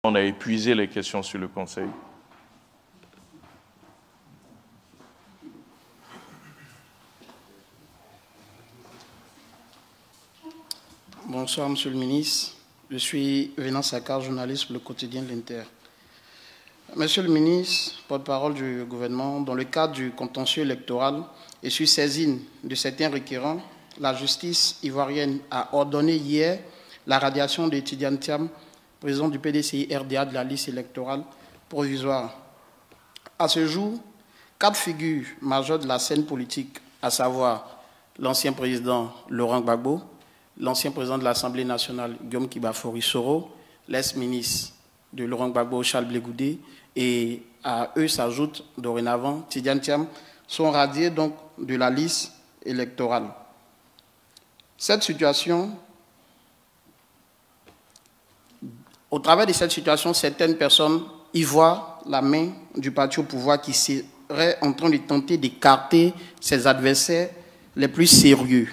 On a épuisé les questions sur le Conseil. Bonsoir, Monsieur le ministre. Je suis Venant Sakar, journaliste pour le quotidien L'Inter. Monsieur le ministre, porte-parole du gouvernement, dans le cadre du contentieux électoral et sur saisine de certains requérants, la justice ivoirienne a ordonné hier la radiation de Tidiane Thiam, président du PDCI RDA de la liste électorale provisoire. À ce jour, 4 figures majeures de la scène politique, à savoir l'ancien président Laurent Gbagbo, l'ancien président de l'Assemblée nationale Guillaume Kibafori Soro, l'ex-ministre de Laurent Gbagbo Charles Blé Goudé, et à eux s'ajoute dorénavant Tidiane Thiam, sont radiés donc de la liste électorale. Cette situation, au travers de cette situation, certaines personnes y voient la main du parti au pouvoir qui serait en train de tenter d'écarter ses adversaires les plus sérieux.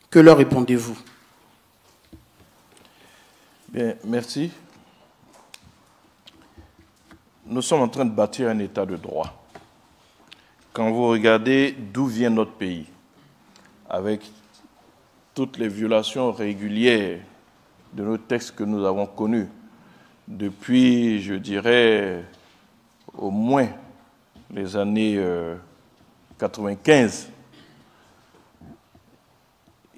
Que leur répondez-vous? Bien, merci. Nous sommes en train de bâtir un état de droit. Quand vous regardez d'où vient notre pays, avec toutes les violations régulières de nos textes que nous avons connus depuis, je dirais, au moins les années 95,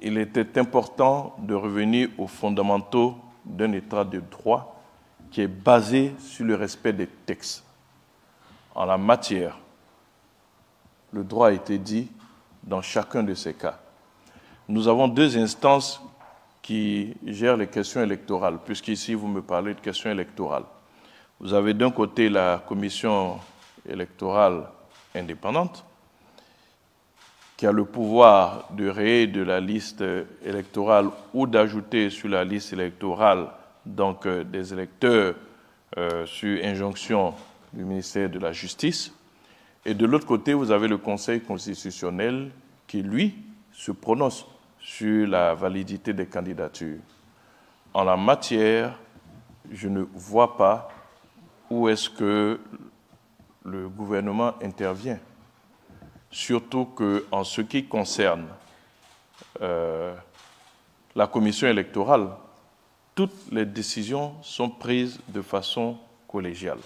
il était important de revenir aux fondamentaux d'un état de droit qui est basé sur le respect des textes. En la matière, le droit a été dit dans chacun de ces cas. Nous avons 2 instances qui gèrent les questions électorales, puisqu'ici vous me parlez de questions électorales. Vous avez d'un côté la commission électorale indépendante, qui a le pouvoir de rayer de la liste électorale ou d'ajouter sur la liste électorale donc des électeurs sur injonction du ministère de la Justice. Et de l'autre côté, vous avez le Conseil constitutionnel qui, lui, se prononce sur la validité des candidatures. En la matière, je ne vois pas où est-ce que le gouvernement intervient. Surtout qu'en ce qui concerne la commission électorale, toutes les décisions sont prises de façon collégiale.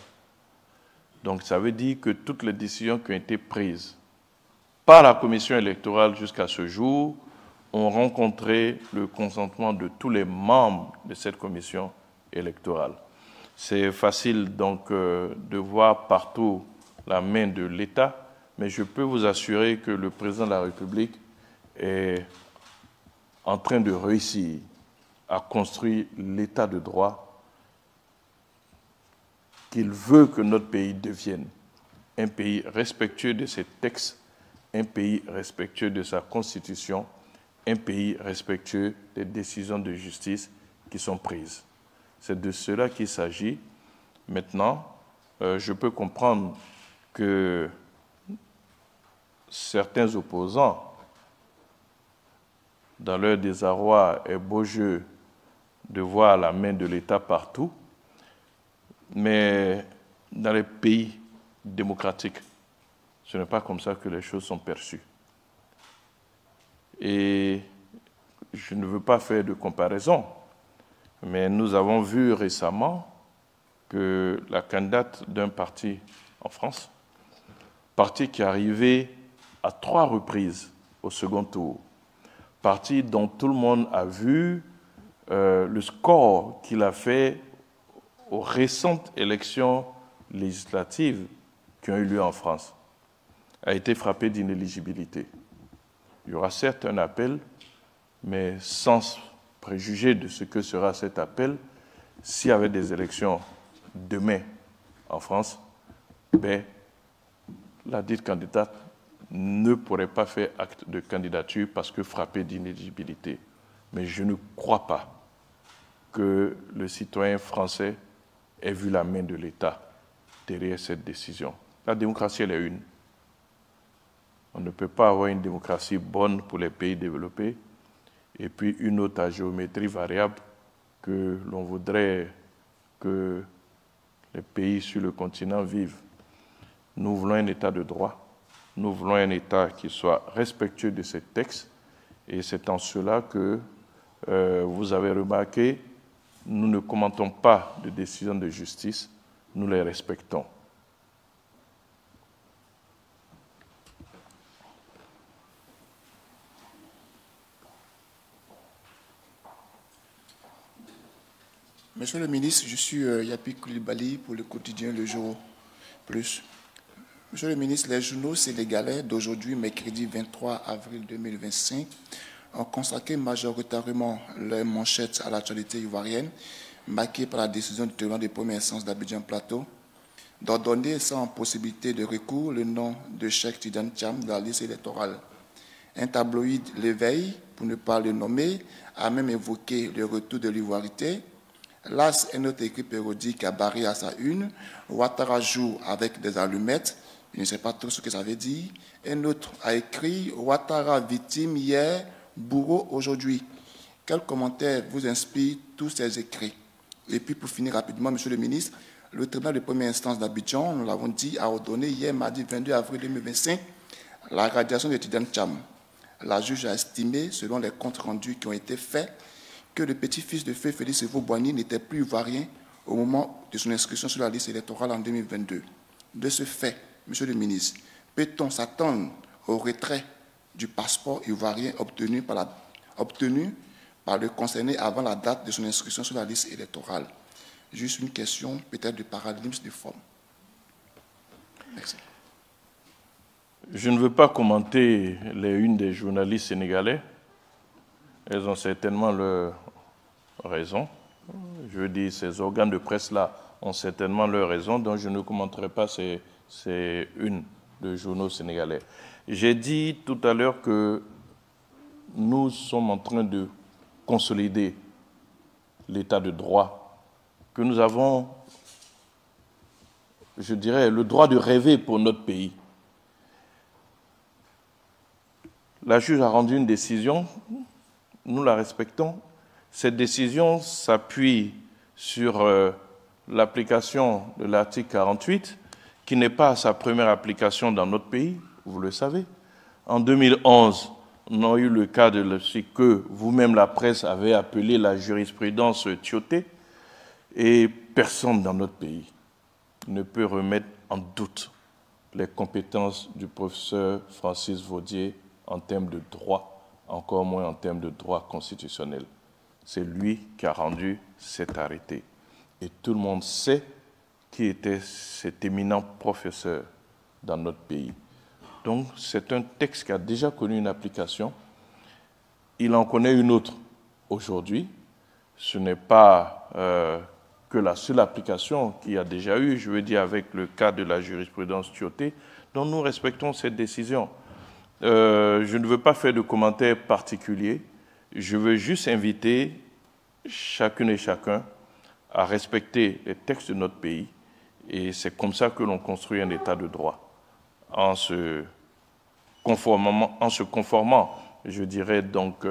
Donc ça veut dire que toutes les décisions qui ont été prises par la commission électorale jusqu'à ce jour ont rencontré le consentement de tous les membres de cette commission électorale. C'est facile donc de voir partout la main de l'État, mais je peux vous assurer que le président de la République est en train de réussir à construire l'état de droit qu'il veut que notre pays devienne. Un pays respectueux de ses textes, un pays respectueux de sa constitution, un pays respectueux des décisions de justice qui sont prises. C'est de cela qu'il s'agit. Maintenant, je peux comprendre que certains opposants, dans leur désarroi et beau jeu de voir la main de l'État partout, mais dans les pays démocratiques, ce n'est pas comme ça que les choses sont perçues. Et je ne veux pas faire de comparaison, mais nous avons vu récemment que la candidate d'un parti en France, parti qui est arrivé à 3 reprises au second tour, parti dont tout le monde a vu le score qu'il a fait aux récentes élections législatives qui ont eu lieu en France, a été frappé d'inéligibilité. Il y aura certes un appel, mais sans préjuger de ce que sera cet appel, s'il y avait des élections demain en France, ben, la dite candidate ne pourrait pas faire acte de candidature parce que frappée d'inéligibilité. Mais je ne crois pas que le citoyen français ait vu la main de l'État derrière cette décision. La démocratie, elle est une. On ne peut pas avoir une démocratie bonne pour les pays développés et puis une autre à géométrie variable que l'on voudrait que les pays sur le continent vivent. Nous voulons un État de droit, nous voulons un État qui soit respectueux de ces textes, et c'est en cela que vous avez remarqué, nous ne commentons pas de décisions de justice, nous les respectons. Monsieur le ministre, je suis Yapi Koulibaly pour le quotidien Le Jour Plus. Monsieur le ministre, les journaux sénégalais d'aujourd'hui, mercredi 23 avril 2025, ont consacré majoritairement leurs manchettes à l'actualité ivoirienne, marquée par la décision du tribunal de première instance d'Abidjan Plateau d'ordonner sans possibilité de recours le nom de Cheikh Tidiane Thiam dans la liste électorale. Un tabloïd, L'Éveil, pour ne pas le nommer, a même évoqué le retour de l'ivoirité. L'As, un autre écrit périodique, a barré à sa une. Ouattara joue avec des allumettes. Je ne sais pas trop ce que ça veut dire. Un autre a écrit Ouattara victime hier, bourreau aujourd'hui. Quel commentaire vous inspire tous ces écrits? Et puis pour finir rapidement, Monsieur le ministre, le tribunal de première instance d'Abidjan, nous l'avons dit, a ordonné hier, mardi 22 avril 2025, la radiation de Tidiane Thiam. La juge a estimé, selon les comptes rendus qui ont été faits, que le petit-fils de feu Félix Sévaux-Boigny n'était plus ivoirien au moment de son inscription sur la liste électorale en 2022. De ce fait, Monsieur le ministre, peut-on s'attendre au retrait du passeport ivoirien obtenu par le concerné avant la date de son inscription sur la liste électorale? Juste une question, peut-être de paradigme de forme. Merci. Je ne veux pas commenter les unes des journalistes sénégalais. Elles ont certainement leur raison. Je veux dire, ces organes de presse-là ont certainement leur raison, donc je ne commenterai pas ces unes de journaux sénégalais. J'ai dit tout à l'heure que nous sommes en train de consolider l'état de droit, que nous avons, je dirais, le droit de rêver pour notre pays. La juge a rendu une décision, nous la respectons. Cette décision s'appuie sur l'application de l'article 48, qui n'est pas sa première application dans notre pays, vous le savez. En 2011, on a eu le cas de ce que vous-même, la presse, avez appelé la jurisprudence Tioté, et personne dans notre pays ne peut remettre en doute les compétences du professeur Francis Vaudier en termes de droit, encore moins en termes de droit constitutionnel. C'est lui qui a rendu cet arrêté. Et tout le monde sait qui était cet éminent professeur dans notre pays. Donc, c'est un texte qui a déjà connu une application. Il en connaît une autre aujourd'hui. Ce n'est pas que la seule application qu'il y a déjà eu, je veux dire avec le cas de la jurisprudence Tioté, dont nous respectons cette décision. Je ne veux pas faire de commentaires particuliers. Je veux juste inviter chacune et chacun à respecter les textes de notre pays. Et c'est comme ça que l'on construit un état de droit, en se conformant, je dirais donc,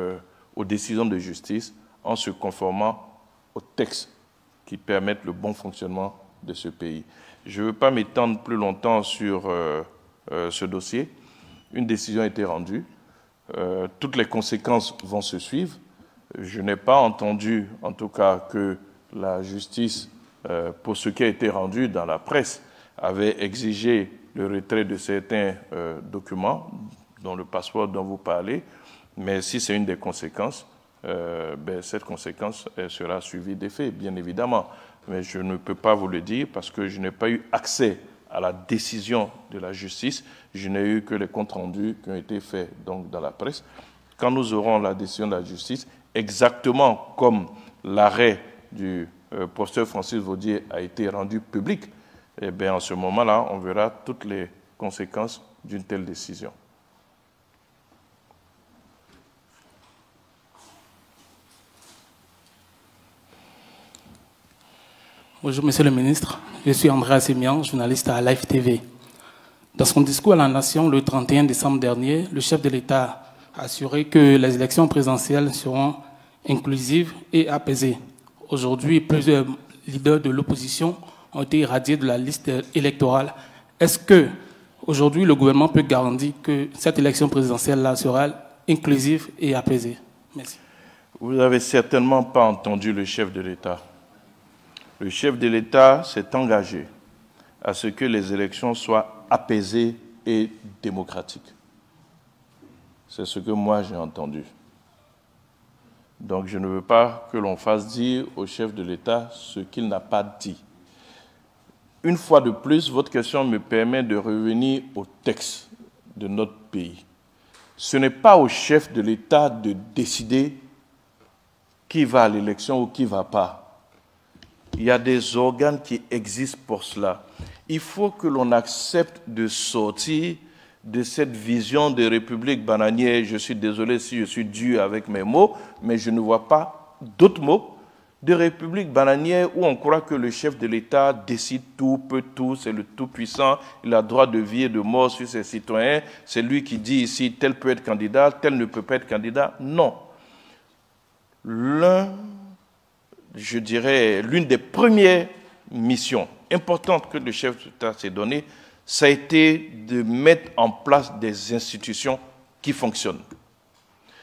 aux décisions de justice, en se conformant aux textes qui permettent le bon fonctionnement de ce pays. Je ne veux pas m'étendre plus longtemps sur ce dossier. Une décision a été rendue. Toutes les conséquences vont se suivre. Je n'ai pas entendu, en tout cas, que la justice, pour ce qui a été rendu dans la presse, avait exigé le retrait de certains documents, dont le passeport dont vous parlez. Mais si c'est une des conséquences, cette conséquence sera suivie des faits, bien évidemment. Mais je ne peux pas vous le dire parce que je n'ai pas eu accès à la décision de la justice. Je n'ai eu que les comptes rendus qui ont été faits donc, dans la presse. Quand nous aurons la décision de la justice, exactement comme l'arrêt du professeur Francis Vaudier a été rendu public, eh bien, en ce moment-là, on verra toutes les conséquences d'une telle décision. Bonjour, Monsieur le Ministre. Je suis André Assemian, journaliste à Live TV. Dans son discours à la Nation le 31 décembre dernier, le chef de l'État a assuré que les élections présidentielles seront inclusives et apaisées. Aujourd'hui, plusieurs leaders de l'opposition ont été irradiés de la liste électorale. Est-ce que aujourd'hui le gouvernement peut garantir que cette élection présidentielle-là sera inclusive et apaisée? Merci. Vous n'avez certainement pas entendu le chef de l'État. Le chef de l'État s'est engagé à ce que les élections soient apaisées et démocratiques. C'est ce que moi j'ai entendu. Donc je ne veux pas que l'on fasse dire au chef de l'État ce qu'il n'a pas dit. Une fois de plus, votre question me permet de revenir au texte de notre pays. Ce n'est pas au chef de l'État de décider qui va à l'élection ou qui ne va pas. Il y a des organes qui existent pour cela. Il faut que l'on accepte de sortir de cette vision de république bananière. Je suis désolé si je suis dur avec mes mots, mais je ne vois pas d'autres mots de république bananière où on croit que le chef de l'État décide tout, peut tout, c'est le tout-puissant, il a droit de vie et de mort sur ses citoyens, c'est lui qui dit ici tel peut être candidat, tel ne peut pas être candidat. Non. Je dirais, l'une des premières missions importantes que le chef d'État s'est donnée, ça a été de mettre en place des institutions qui fonctionnent.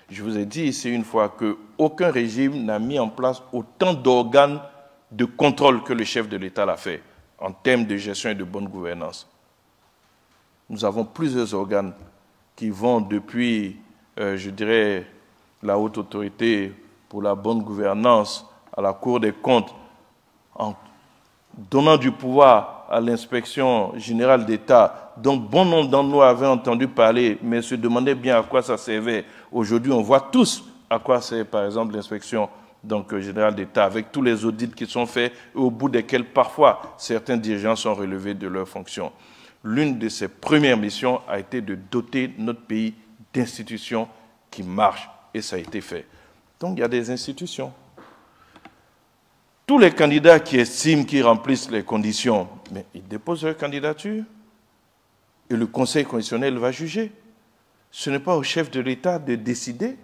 Je vous ai dit ici une fois qu'aucun régime n'a mis en place autant d'organes de contrôle que le chef de l'État l'a fait en termes de gestion et de bonne gouvernance. Nous avons plusieurs organes qui vont depuis, je dirais, la haute autorité pour la bonne gouvernance à la Cour des comptes, en donnant du pouvoir à l'inspection générale d'État, dont bon nombre d'entre nous avaient entendu parler, mais se demandaient bien à quoi ça servait. Aujourd'hui, on voit tous à quoi sert, par exemple, l'inspection générale d'État, avec tous les audits qui sont faits, et au bout desquels, parfois, certains dirigeants sont relevés de leurs fonctions. L'une de ses premières missions a été de doter notre pays d'institutions qui marchent, et ça a été fait. Donc, il y a des institutions. Tous les candidats qui estiment qu'ils remplissent les conditions, mais ils déposent leur candidature et le Conseil constitutionnel va juger. Ce n'est pas au chef de l'État de décider.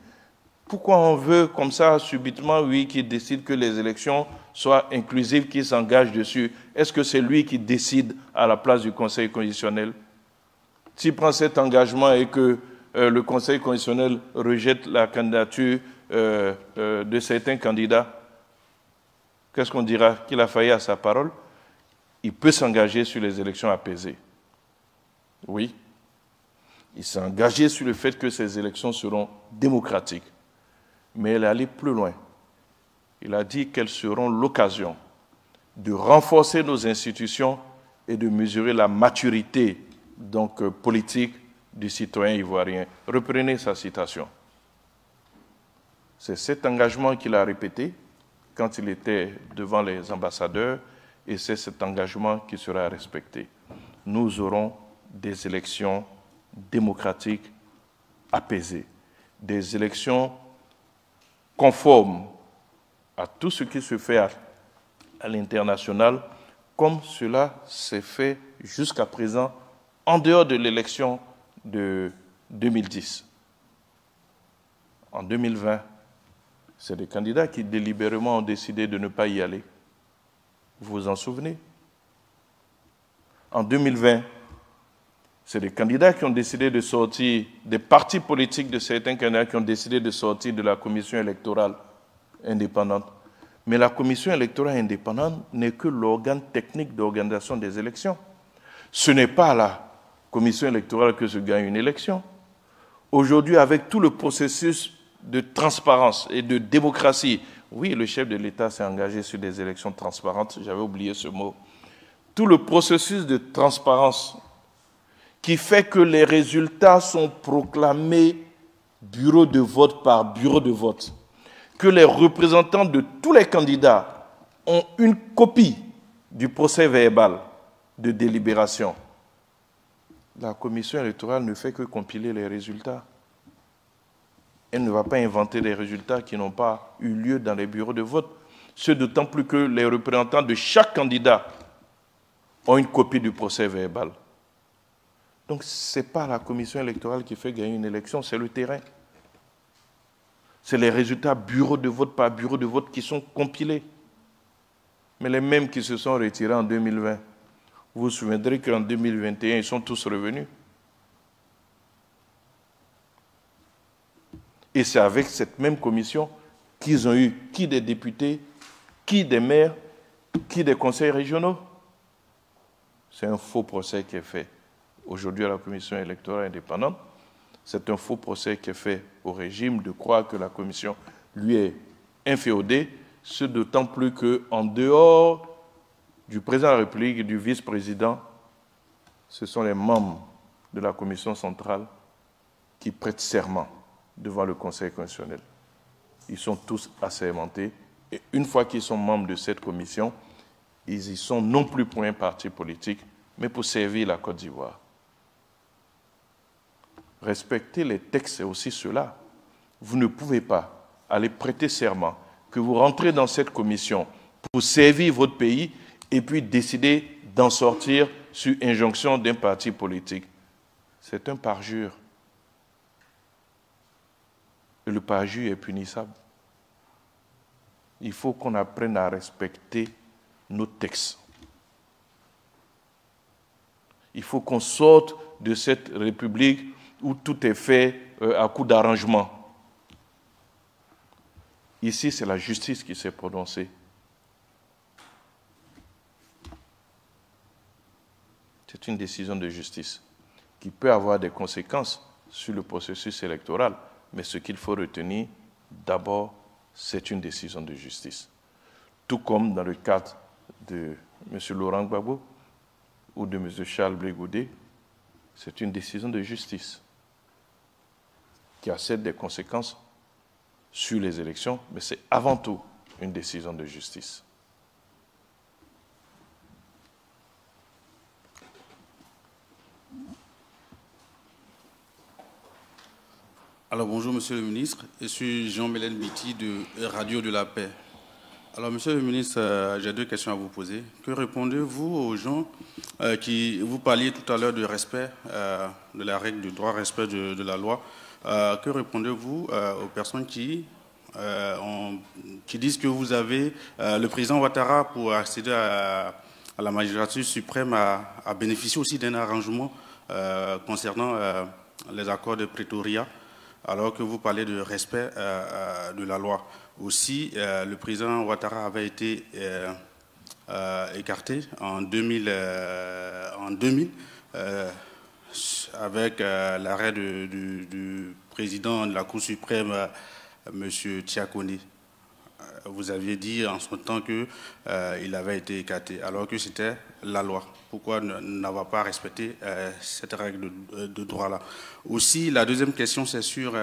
Pourquoi on veut comme ça, subitement, oui, qu'il décide que les élections soient inclusives, qu'il s'engage dessus? Est-ce que c'est lui qui décide à la place du Conseil constitutionnel? S'il prend cet engagement et que le Conseil constitutionnel rejette la candidature de certains candidats, qu'est-ce qu'on dira? Qu'il a failli à sa parole? Il peut s'engager sur les élections apaisées. Oui. Il s'est engagé sur le fait que ces élections seront démocratiques. Mais il est allé plus loin. Il a dit qu'elles seront l'occasion de renforcer nos institutions et de mesurer la maturité politique du citoyen ivoirien. Reprenez sa citation. C'est cet engagement qu'il a répété quand il était devant les ambassadeurs, et c'est cet engagement qui sera respecté. Nous aurons des élections démocratiques apaisées, des élections conformes à tout ce qui se fait à l'international, comme cela s'est fait jusqu'à présent en dehors de l'élection de 2010. En 2020, c'est des candidats qui délibérément ont décidé de ne pas y aller. Vous vous en souvenez? En 2020, c'est des candidats qui ont décidé de sortir, des partis politiques de certains candidats qui ont décidé de sortir de la commission électorale indépendante. Mais la commission électorale indépendante n'est que l'organe technique d'organisation des élections. Ce n'est pas à la commission électorale que se gagne une élection. Aujourd'hui, avec tout le processus de transparence et de démocratie. Oui, le chef de l'État s'est engagé sur des élections transparentes, j'avais oublié ce mot. Tout le processus de transparence qui fait que les résultats sont proclamés bureau de vote par bureau de vote, que les représentants de tous les candidats ont une copie du procès verbal de délibération. La commission électorale ne fait que compiler les résultats. Elle ne va pas inventer des résultats qui n'ont pas eu lieu dans les bureaux de vote. Ce d'autant plus que les représentants de chaque candidat ont une copie du procès verbal. Donc, ce n'est pas la commission électorale qui fait gagner une élection, c'est le terrain. C'est les résultats bureau de vote par bureau de vote qui sont compilés. Mais les mêmes qui se sont retirés en 2020, vous vous souviendrez qu'en 2021, ils sont tous revenus. Et c'est avec cette même commission qu'ils ont eu qui des députés, qui des maires, qui des conseils régionaux. C'est un faux procès qui est fait aujourd'hui à la commission électorale indépendante. C'est un faux procès qui est fait au régime de croire que la commission lui est inféodée, ce d'autant plus qu'en dehors du président de la République et du vice-président, ce sont les membres de la commission centrale qui prêtent serment devant le Conseil constitutionnel. Ils sont tous assermentés et une fois qu'ils sont membres de cette commission, ils y sont non plus pour un parti politique, mais pour servir la Côte d'Ivoire. Respecter les textes, c'est aussi cela. Vous ne pouvez pas aller prêter serment, que vous rentrez dans cette commission pour servir votre pays et puis décider d'en sortir sur injonction d'un parti politique. C'est un parjure. Et le parjure est punissable. Il faut qu'on apprenne à respecter nos textes. Il faut qu'on sorte de cette république où tout est fait à coup d'arrangement. Ici, c'est la justice qui s'est prononcée. C'est une décision de justice qui peut avoir des conséquences sur le processus électoral, mais ce qu'il faut retenir, d'abord, c'est une décision de justice. Tout comme dans le cadre de M. Laurent Gbagbo ou de M. Charles Blé Goudé, c'est une décision de justice qui a certes des conséquences sur les élections, mais c'est avant tout une décision de justice. Alors bonjour Monsieur le Ministre, je suis Jean-Mélène Biti de Radio de la Paix. Alors Monsieur le Ministre, j'ai deux questions à vous poser. Que répondez-vous aux gens qui, vous parliez tout à l'heure du respect de la règle du droit, respect de la loi. Que répondez-vous aux personnes qui disent que vous avez, le président Ouattara, pour accéder à la magistrature suprême, a bénéficié aussi d'un arrangement concernant les accords de Pretoria, alors que vous parlez de respect de la loi. Aussi, le président Ouattara avait été écarté en 2000 avec l'arrêt du président de la Cour suprême, M. Tiakone. Vous aviez dit en son temps qu'il avait été écarté, alors que c'était la loi. Pourquoi n'avoir pas respecté cette règle de droit-là? Aussi, la deuxième question, c'est sur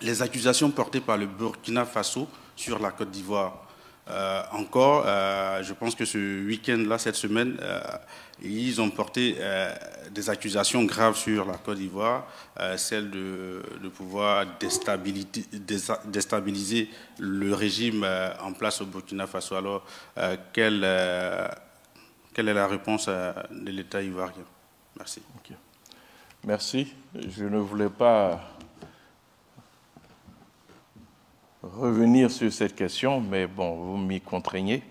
les accusations portées par le Burkina Faso sur la Côte d'Ivoire. Je pense que ce week-end-là, cette semaine, ils ont porté des accusations graves sur la Côte d'Ivoire, celle de pouvoir déstabiliser le régime en place au Burkina Faso. Alors, quelle est la réponse de l'État ivoirien? Merci. Okay. Merci. Je ne voulais pas revenir sur cette question, mais bon, vous m'y contraignez.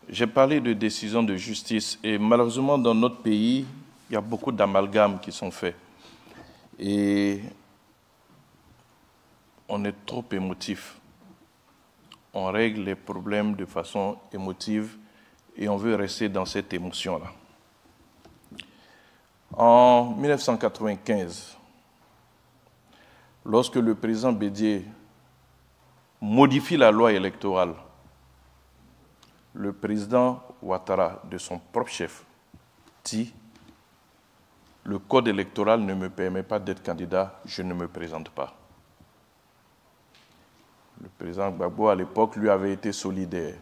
J'ai parlé de décisions de justice et malheureusement, dans notre pays, il y a beaucoup d'amalgames qui sont faits. Et on est trop émotif. On règle les problèmes de façon émotive et on veut rester dans cette émotion-là. En 1995, lorsque le président Bédié modifie la loi électorale, le président Ouattara, de son propre chef, dit « Le code électoral ne me permet pas d'être candidat, je ne me présente pas ». Le président Gbagbo, à l'époque, lui avait été solidaire.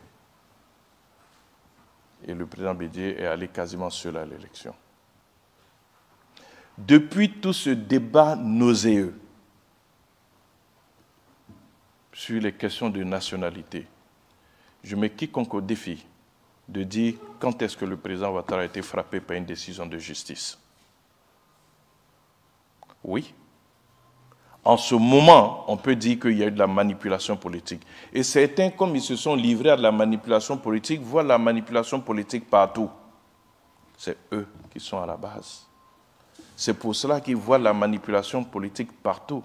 Et le président Bédié est allé quasiment seul à l'élection. Depuis tout ce débat nauséeux sur les questions de nationalité, je mets quiconque au défi de dire quand est-ce que le président Ouattara a été frappé par une décision de justice. Oui. en ce moment, on peut dire qu'il y a eu de la manipulation politique. Et certains, comme ils se sont livrés à de la manipulation politique, voient la manipulation politique partout. C'est eux qui sont à la base. C'est pour cela qu'ils voient la manipulation politique partout.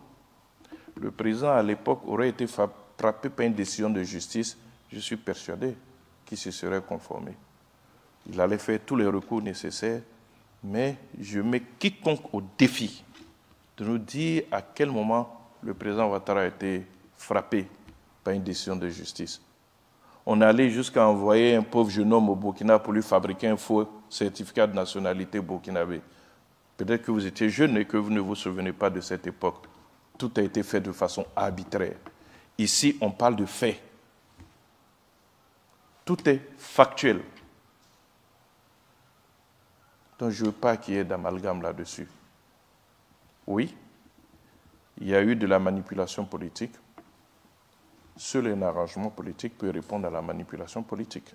Le président, à l'époque, aurait été frappé par une décision de justice, je suis persuadé qu'il se serait conformé. Il allait faire tous les recours nécessaires, mais je mets quiconque au défi de nous dire à quel moment le président Ouattara a été frappé par une décision de justice. On allait jusqu'à envoyer un pauvre jeune homme au Burkina pour lui fabriquer un faux certificat de nationalité burkinabé. Peut-être que vous étiez jeune et que vous ne vous souvenez pas de cette époque. Tout a été fait de façon arbitraire. Ici, on parle de faits. Tout est factuel. Donc, je ne veux pas qu'il y ait d'amalgame là-dessus. Oui, il y a eu de la manipulation politique. Seul un arrangement politique peut répondre à la manipulation politique.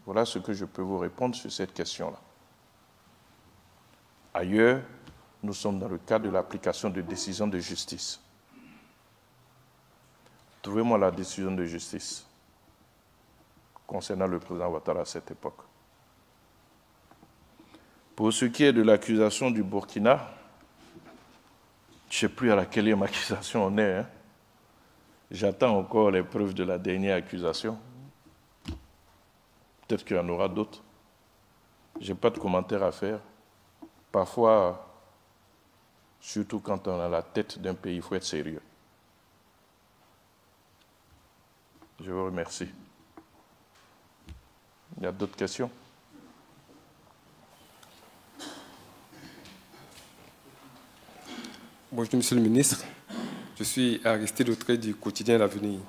Voilà ce que je peux vous répondre sur cette question-là. Ailleurs, nous sommes dans le cadre de l'application de décisions de justice. Trouvez-moi la décision de justice concernant le président Ouattara à cette époque. Pour ce qui est de l'accusation du Burkina, je ne sais plus à laquelle accusation on est. J'attends encore les preuves de la dernière accusation. Peut-être qu'il y en aura d'autres. Je n'ai pas de commentaire à faire. Parfois, surtout quand on a la tête d'un pays, il faut être sérieux. Je vous remercie. Il y a d'autres questions? Bonjour, Monsieur le Ministre. Je suis Aristide Autré du quotidien L'Avenir.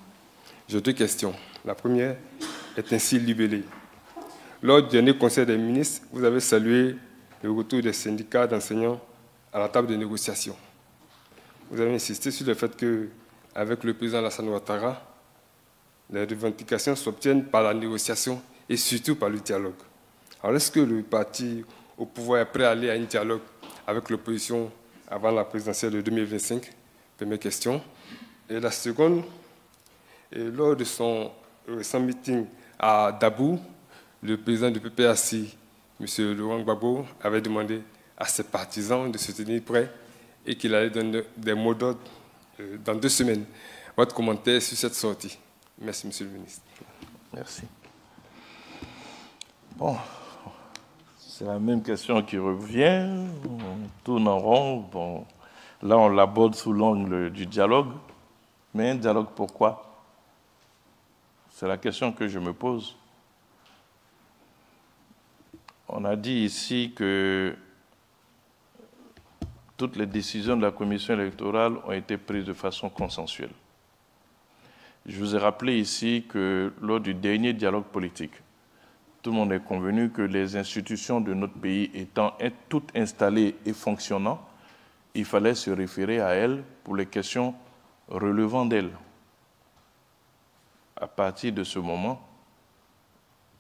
J'ai deux questions. La première est ainsi libellée. Lors du dernier Conseil des ministres, vous avez salué le retour des syndicats d'enseignants à la table de négociation. Vous avez insisté sur le fait qu'avec le président Alassane Ouattara, les revendications s'obtiennent par la négociation et surtout par le dialogue. Alors, est-ce que le parti au pouvoir est prêt à aller à un dialogue avec l'opposition avant la présidentielle de 2025? Première question. Et la seconde, lors de son récent meeting à Dabou, le président du PPAC, M. Laurent Gbagbo, avait demandé à ses partisans de se tenir prêts et qu'il allait donner des mots d'ordre dans 2 semaines. Votre commentaire sur cette sortie? Merci, Monsieur le Ministre. Merci. Bon, c'est la même question qui revient. On tourne en rond. Bon, là, on l'aborde sous l'angle du dialogue. Mais un dialogue, pourquoi? C'est la question que je me pose. On a dit ici que toutes les décisions de la commission électorale ont été prises de façon consensuelle. Je vous ai rappelé ici que lors du dernier dialogue politique, tout le monde est convenu que les institutions de notre pays étant toutes installées et fonctionnant, il fallait se référer à elles pour les questions relevant d'elles. À partir de ce moment,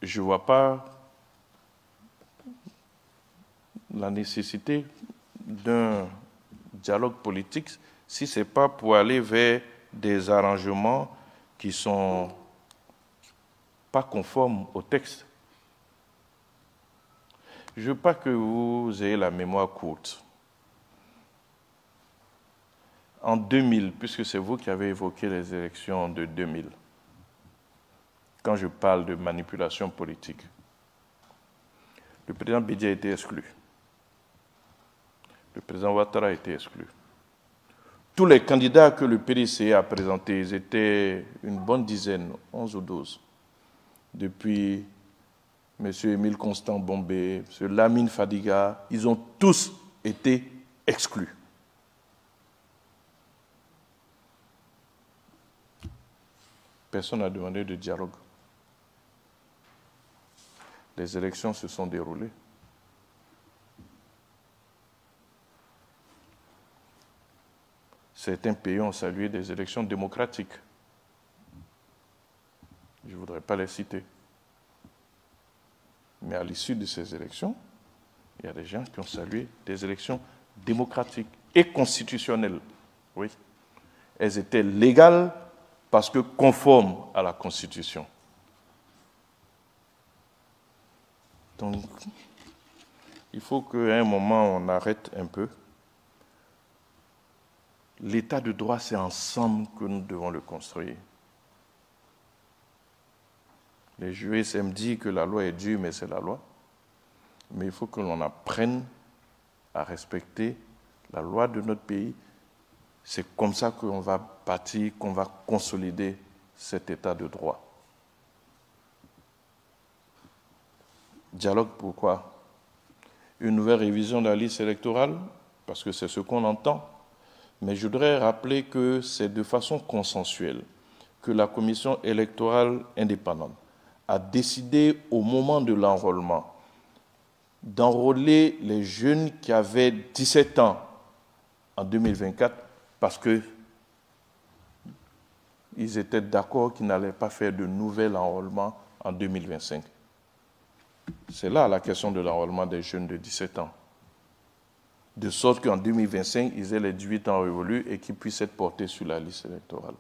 je ne vois pas la nécessité d'un dialogue politique si ce n'est pas pour aller vers des arrangements qui ne sont pas conformes au texte. Je ne veux pas que vous ayez la mémoire courte. En 2000, puisque c'est vous qui avez évoqué les élections de 2000, quand je parle de manipulation politique, le président Bédié a été exclu. Le président Ouattara a été exclu. Tous les candidats que le PDC a présentés, ils étaient une bonne dizaine, 11 ou 12. Depuis M. Émile Constant Bombé, M. Lamine Fadiga, ils ont tous été exclus. Personne n'a demandé de dialogue. Les élections se sont déroulées. Certains pays ont salué des élections démocratiques. Je ne voudrais pas les citer. Mais à l'issue de ces élections, il y a des gens qui ont salué des élections démocratiques et constitutionnelles. Oui. Elles étaient légales parce que conformes à la Constitution. Donc, il faut qu'à un moment, on arrête un peu. L'état de droit, c'est ensemble que nous devons le construire. Les juristes aiment dire que la loi est dure, mais c'est la loi. Mais il faut que l'on apprenne à respecter la loi de notre pays. C'est comme ça qu'on va bâtir, qu'on va consolider cet état de droit. Dialogue, pourquoi? Une nouvelle révision de la liste électorale, parce que c'est ce qu'on entend. Mais je voudrais rappeler que c'est de façon consensuelle que la commission électorale indépendante a décidé au moment de l'enrôlement d'enrôler les jeunes qui avaient 17 ans en 2024 parce qu'ils étaient d'accord qu'ils n'allaient pas faire de nouvel enrôlement en 2025. C'est là la question de l'enrôlement des jeunes de 17 ans. De sorte qu'en 2025, ils aient les 18 ans révolus et qu'ils puissent être portés sur la liste électorale.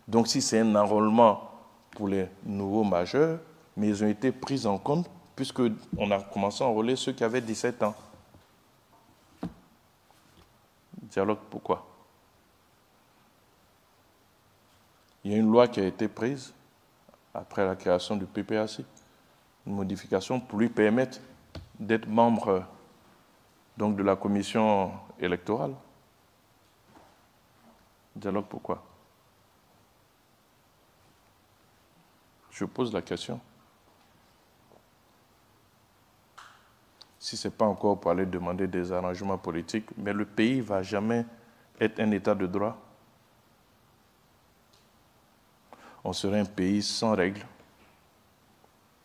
Donc si c'est un enrôlement pour les nouveaux majeurs, mais ils ont été pris en compte puisqu'on a commencé à enrôler ceux qui avaient 17 ans. Dialogue, pourquoi? Il y a une loi qui a été prise après la création du PPAC, une modification pour lui permettre d'être membre donc, de la commission électorale. Dialogue, pourquoi? Je pose la question. Si ce n'est pas encore pour aller demander des arrangements politiques, mais le pays ne va jamais être un état de droit. On serait un pays sans règles,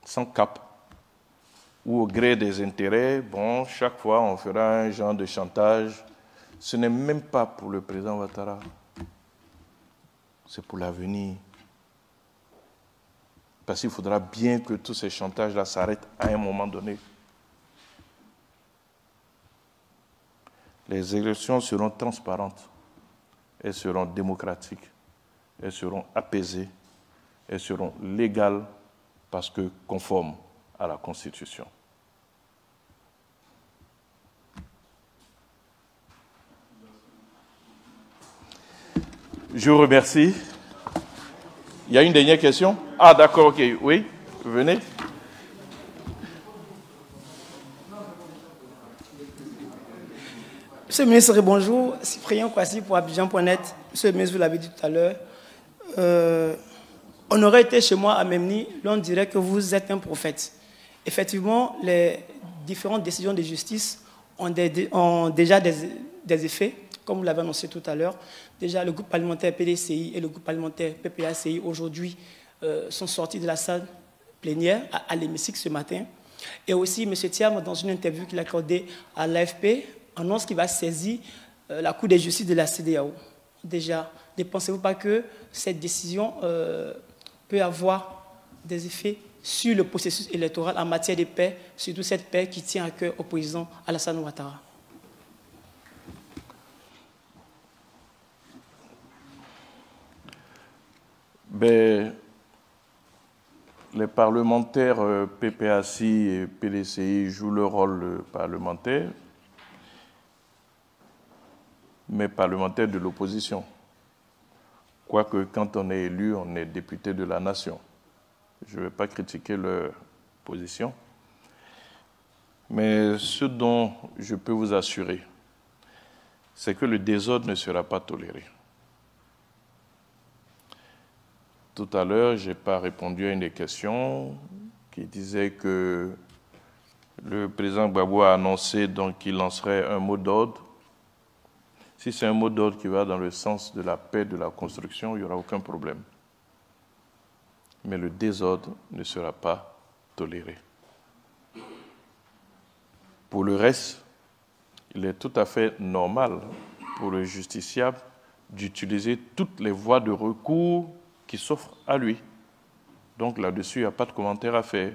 sans cap, où au gré des intérêts, bon, chaque fois on fera un genre de chantage. Ce n'est même pas pour le président Ouattara, c'est pour l'avenir. Parce qu'il faudra bien que tous ces chantages-là s'arrêtent à un moment donné. Les élections seront transparentes, elles seront démocratiques, elles seront apaisées, elles seront légales parce que conformes à la Constitution. Je vous remercie. Il y a une dernière question? Ah, d'accord, ok. Oui, venez. Monsieur le ministre, bonjour. Cyprien Kwasi pour Abidjan.net. Monsieur le ministre, vous l'avez dit tout à l'heure. On aurait été chez moi à Memni, l'on dirait que vous êtes un prophète. Effectivement, les différentes décisions de justice ont déjà des effets, comme vous l'avez annoncé tout à l'heure. Déjà, le groupe parlementaire PDCI et le groupe parlementaire PPACI, aujourd'hui, sont sortis de la salle plénière à l'hémicycle ce matin. Et aussi, M. Thiam, dans une interview qu'il a accordée à l'AFP, annonce qu'il va saisir la Cour de justice de la CEDEAO. Déjà, ne pensez-vous pas que cette décision peut avoir des effets sur le processus électoral en matière de paix, surtout cette paix qui tient à cœur au président Alassane Ouattara? Ben, les parlementaires PPACI et PDCI jouent leur rôle parlementaire, mais parlementaires de l'opposition. Quoique quand on est élu, on est député de la nation. Je ne vais pas critiquer leur position. Mais ce dont je peux vous assurer, c'est que le désordre ne sera pas toléré. Tout à l'heure, je n'ai pas répondu à une des questions qui disait que le président Gbagbo a annoncé qu'il lancerait un mot d'ordre. Si c'est un mot d'ordre qui va dans le sens de la paix, de la construction, il n'y aura aucun problème. Mais le désordre ne sera pas toléré. Pour le reste, il est tout à fait normal pour le justiciable d'utiliser toutes les voies de recours qui s'offrent à lui. Donc là-dessus, il n'y a pas de commentaire à faire.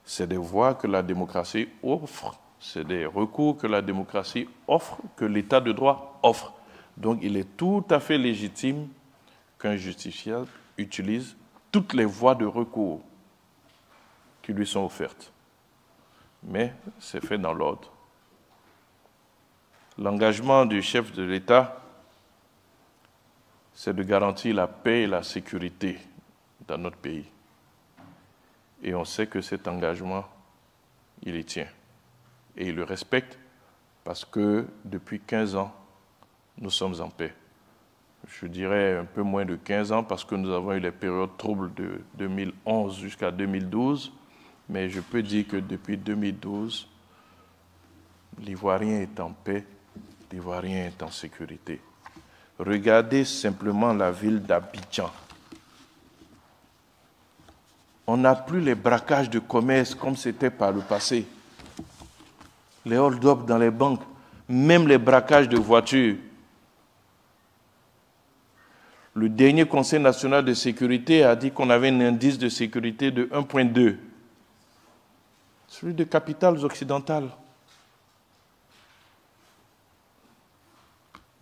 C'est des voies que la démocratie offre C'est des recours que la démocratie offre, que l'État de droit offre. Donc il est tout à fait légitime qu'un justiciable utilise toutes les voies de recours qui lui sont offertes. Mais c'est fait dans l'ordre. L'engagement du chef de l'État, c'est de garantir la paix et la sécurité dans notre pays. Et on sait que cet engagement, il y tient. Et il le respecte parce que depuis 15 ans, nous sommes en paix. Je dirais un peu moins de 15 ans parce que nous avons eu les périodes troubles de 2011 jusqu'à 2012. Mais je peux dire que depuis 2012, l'Ivoirien est en paix, l'Ivoirien est en sécurité. Regardez simplement la ville d'Abidjan. On n'a plus les braquages de commerce comme c'était par le passé. Les hold-up dans les banques, même les braquages de voitures. Le dernier Conseil national de sécurité a dit qu'on avait un indice de sécurité de 1,2. Celui des capitales occidentales.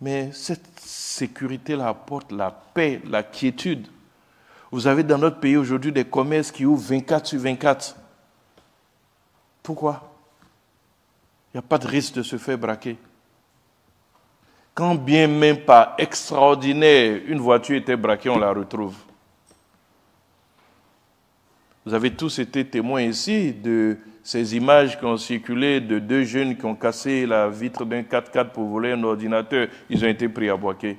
Mais cette sécurité-là apporte la paix, la quiétude. Vous avez dans notre pays aujourd'hui des commerces qui ouvrent 24 sur 24. Pourquoi? Il n'y a pas de risque de se faire braquer. Quand bien même par extraordinaire, une voiture était braquée, on la retrouve. Vous avez tous été témoins ici de ces images qui ont circulé de deux jeunes qui ont cassé la vitre d'un 4x4 pour voler un ordinateur. Ils ont été pris à Boaké.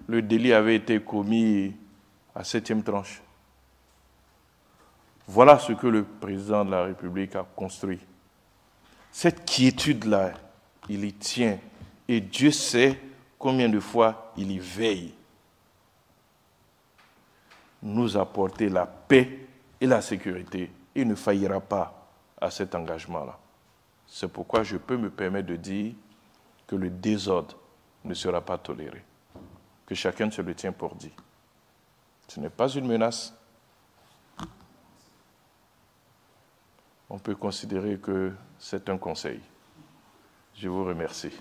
Le délit avait été commis à 7e tranche. Voilà ce que le président de la République a construit. Cette quiétude-là, il y tient. Et Dieu sait combien de fois il y veille. Nous apporter la paix et la sécurité. Il ne faillira pas à cet engagement-là. C'est pourquoi je peux me permettre de dire que le désordre ne sera pas toléré. Que chacun se le tient pour dit. Ce n'est pas une menace. On peut considérer que c'est un conseil. Je vous remercie.